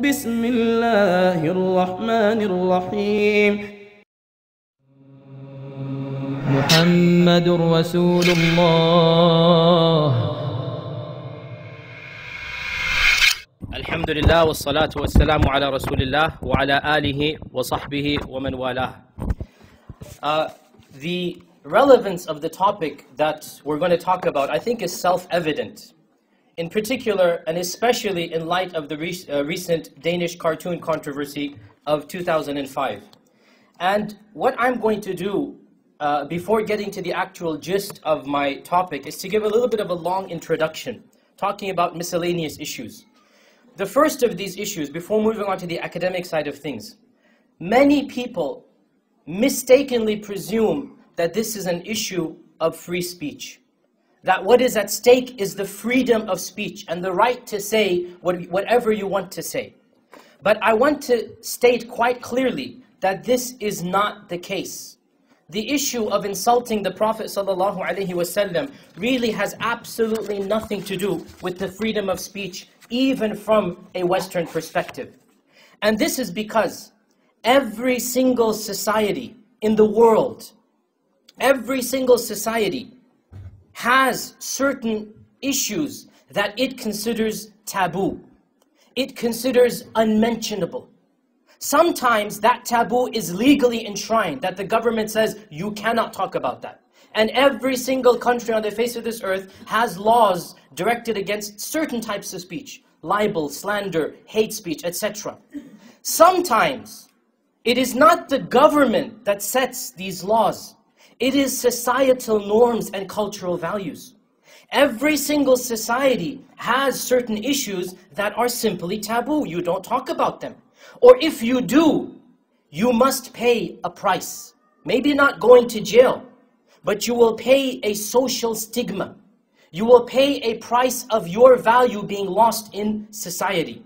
بسم الله الرحمن الرحيم محمد رسول الله. الحمد لله والصلاة والسلام على رسول الله وعلى آله وصحبه ومن والاه. The relevance of the topic that we're going to talk about, I think, is self-evident. In particular, and especially in light of the recent Danish cartoon controversy of 2005. And what I'm going to do before getting to the actual gist of my topic is to give a little bit of a long introduction, talking about miscellaneous issues. The first of these issues, before moving on to the academic side of things, many people mistakenly presume that this is an issue of free speech. That what is at stake is the freedom of speech and the right to say whatever you want to say. But I want to state quite clearly that this is not the case. The issue of insulting the Prophet ﷺ really has absolutely nothing to do with the freedom of speech, even from a Western perspective. And this is because every single society in the world, every single society has certain issues that it considers taboo. It considers unmentionable. Sometimes that taboo is legally enshrined, that the government says you cannot talk about that. And every single country on the face of this earth has laws directed against certain types of speech, libel, slander, hate speech, etc. Sometimes it is not the government that sets these laws. It is societal norms and cultural values. Every single society has certain issues that are simply taboo. You don't talk about them. Or if you do, you must pay a price. Maybe not going to jail, but you will pay a social stigma. You will pay a price of your value being lost in society.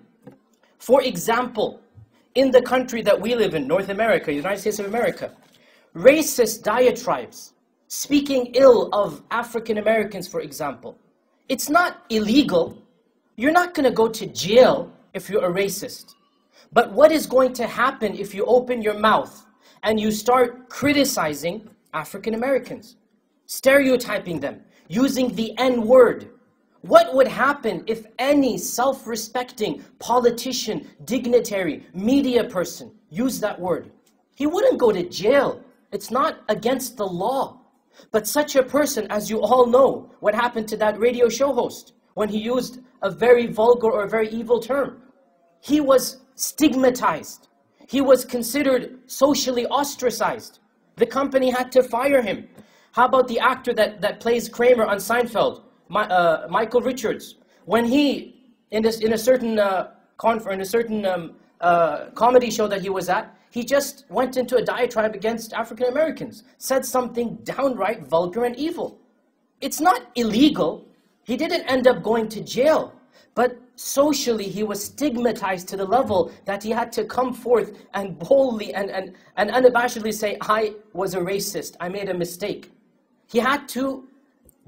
For example, in the country that we live in, North America, United States of America, racist diatribes, speaking ill of African Americans, for example. It's not illegal. You're not going to go to jail if you're a racist. But what is going to happen if you open your mouth and you start criticizing African Americans, stereotyping them, using the N-word? What would happen if any self-respecting politician, dignitary, media person used that word? He wouldn't go to jail. It's not against the law. But such a person, as you all know, what happened to that radio show host when he used a very vulgar or very evil term? He was stigmatized. He was considered socially ostracized. The company had to fire him. How about the actor that plays Kramer on Seinfeld, Michael Richards? When he, in a certain comedy show that he was at, he just went into a diatribe against African Americans, said something downright vulgar and evil. It's not illegal. He didn't end up going to jail. But socially, he was stigmatized to the level that he had to come forth and boldly and unabashedly say, I was a racist, I made a mistake. He had to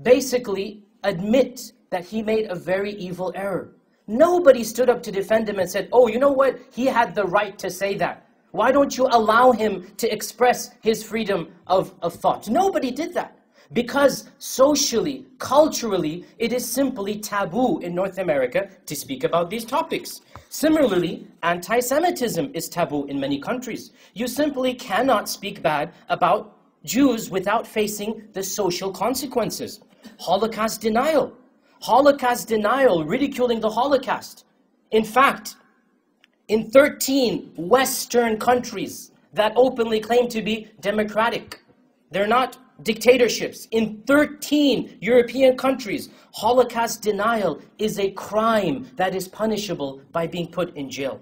basically admit that he made a very evil error. Nobody stood up to defend him and said, oh, you know what? He had the right to say that. Why don't you allow him to express his freedom of thought? Nobody did that. Because socially, culturally, it is simply taboo in North America to speak about these topics. Similarly, anti-Semitism is taboo in many countries. You simply cannot speak bad about Jews without facing the social consequences. Holocaust denial. Holocaust denial, ridiculing the Holocaust. In fact, in 13 Western countries that openly claim to be democratic, they're not dictatorships. In 13 European countries, Holocaust denial is a crime that is punishable by being put in jail.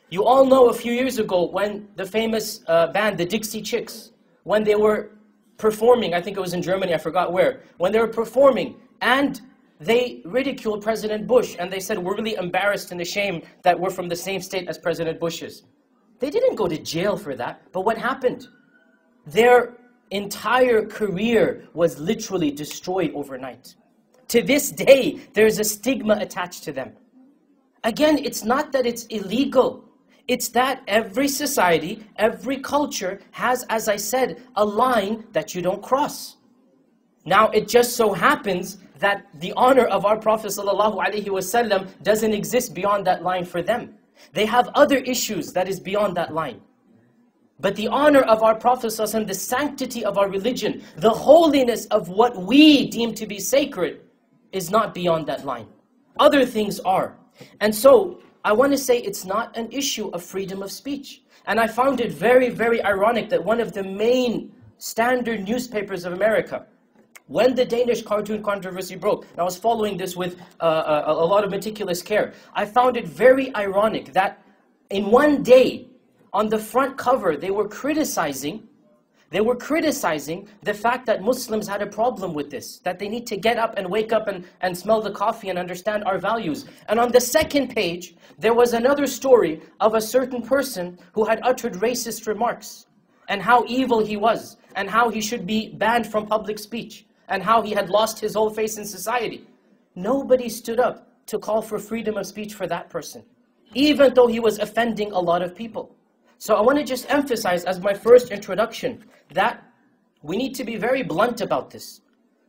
You all know a few years ago when the famous band, the Dixie Chicks, when they were performing, I think it was in Germany, I forgot where, when they were performing and they ridiculed President Bush and they said, we're really embarrassed and ashamed that we're from the same state as President Bush's. They didn't go to jail for that, but what happened? Their entire career was literally destroyed overnight. To this day, there's a stigma attached to them. Again, it's not that it's illegal. It's that every society, every culture has, as I said, a line that you don't cross. Now, it just so happens that the honor of our Prophet ﷺ doesn't exist beyond that line for them. They have other issues that is beyond that line. But the honor of our Prophet ﷺ, the sanctity of our religion, the holiness of what we deem to be sacred is not beyond that line. Other things are. And so, I want to say it's not an issue of freedom of speech. And I found it very, very ironic that one of the main standard newspapers of America, when the Danish cartoon controversy broke, and I was following this with a lot of meticulous care, I found it very ironic that in one day, on the front cover, they were criticizing the fact that Muslims had a problem with this, that they need to get up and wake up and smell the coffee and understand our values. And on the second page, there was another story of a certain person who had uttered racist remarks, and how evil he was, and how he should be banned from public speech, and how he had lost his whole face in society. Nobody stood up to call for freedom of speech for that person, even though he was offending a lot of people. So I want to just emphasize as my first introduction that we need to be very blunt about this.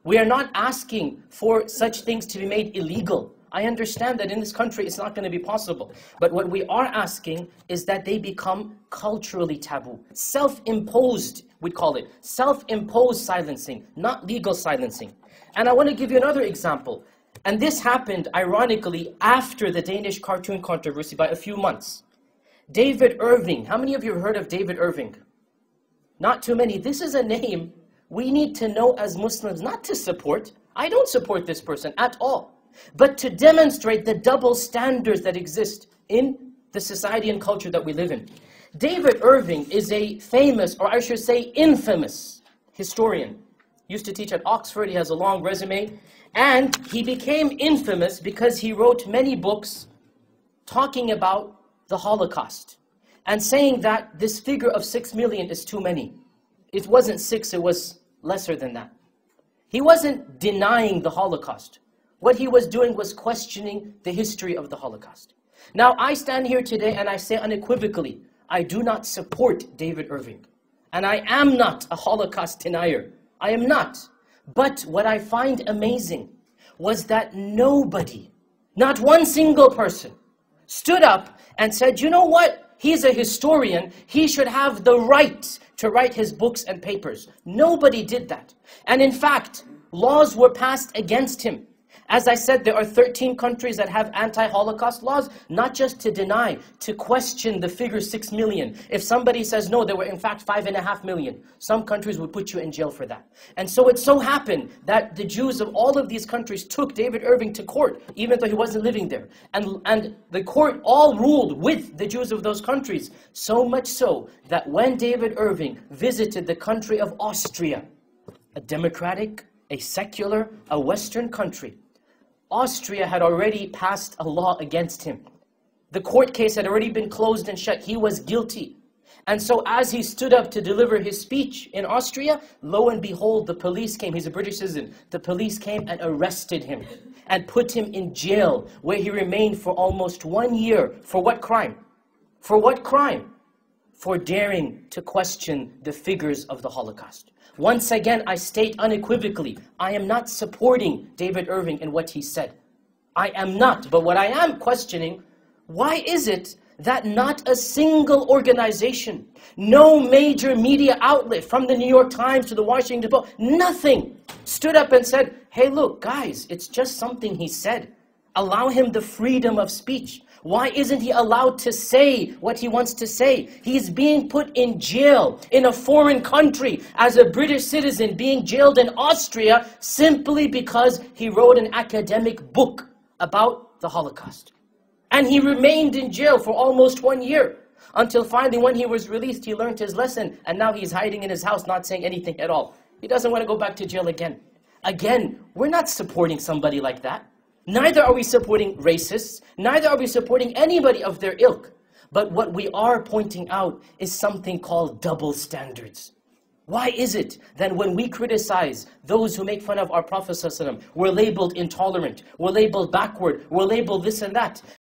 We are not asking for such things to be made illegal. I understand that in this country it's not going to be possible. But what we are asking is that they become culturally taboo. Self-imposed, we call it. Self-imposed silencing, not legal silencing. And I want to give you another example. And this happened, ironically, after the Danish cartoon controversy by a few months. David Irving. How many of you have heard of David Irving? Not too many. This is a name we need to know as Muslims not to support. I don't support this person at all. But to demonstrate the double standards that exist in the society and culture that we live in. David Irving is a famous, or I should say infamous, historian. Used to teach at Oxford. He has a long resume. And he became infamous because he wrote many books talking about the Holocaust, and saying that this figure of 6 million is too many. It wasn't 6, it was lesser than that. He wasn't denying the Holocaust. What he was doing was questioning the history of the Holocaust. Now, I stand here today and I say unequivocally, I do not support David Irving. And I am not a Holocaust denier. I am not. But what I find amazing was that nobody, not one single person, stood up and said, you know what? He's a historian. He should have the right to write his books and papers. Nobody did that. And in fact, laws were passed against him. As I said, there are 13 countries that have anti-Holocaust laws, not just to deny, to question the figure 6 million. If somebody says, no, there were in fact 5.5 million, some countries would put you in jail for that. And so it so happened that the Jews of all of these countries took David Irving to court, even though he wasn't living there. And the court all ruled with the Jews of those countries, so much so that when David Irving visited the country of Austria, a democratic, a secular, a Western country, Austria had already passed a law against him. The court case had already been closed and shut. He was guilty. And so as he stood up to deliver his speech in Austria, lo and behold, the police came. He's a British citizen. The police came and arrested him and put him in jail, where he remained for almost 1 year. For what crime? For what crime? For daring to question the figures of the Holocaust. Once again, I state unequivocally, I am not supporting David Irving in what he said. I am not. But what I am questioning, why is it that not a single organization, no major media outlet, from the New York Times to the Washington Post, nothing, stood up and said, hey, look, guys, it's just something he said. Allow him the freedom of speech. Why isn't he allowed to say what he wants to say? He's being put in jail in a foreign country as a British citizen, being jailed in Austria simply because he wrote an academic book about the Holocaust. And he remained in jail for almost 1 year, until finally when he was released, he learned his lesson, and now he's hiding in his house, not saying anything at all. He doesn't want to go back to jail again. Again, we're not supporting somebody like that. Neither are we supporting racists, neither are we supporting anybody of their ilk. But what we are pointing out is something called double standards. Why is it that when we criticize those who make fun of our Prophet ﷺ, we're labeled intolerant, we're labeled backward, we're labeled this and that?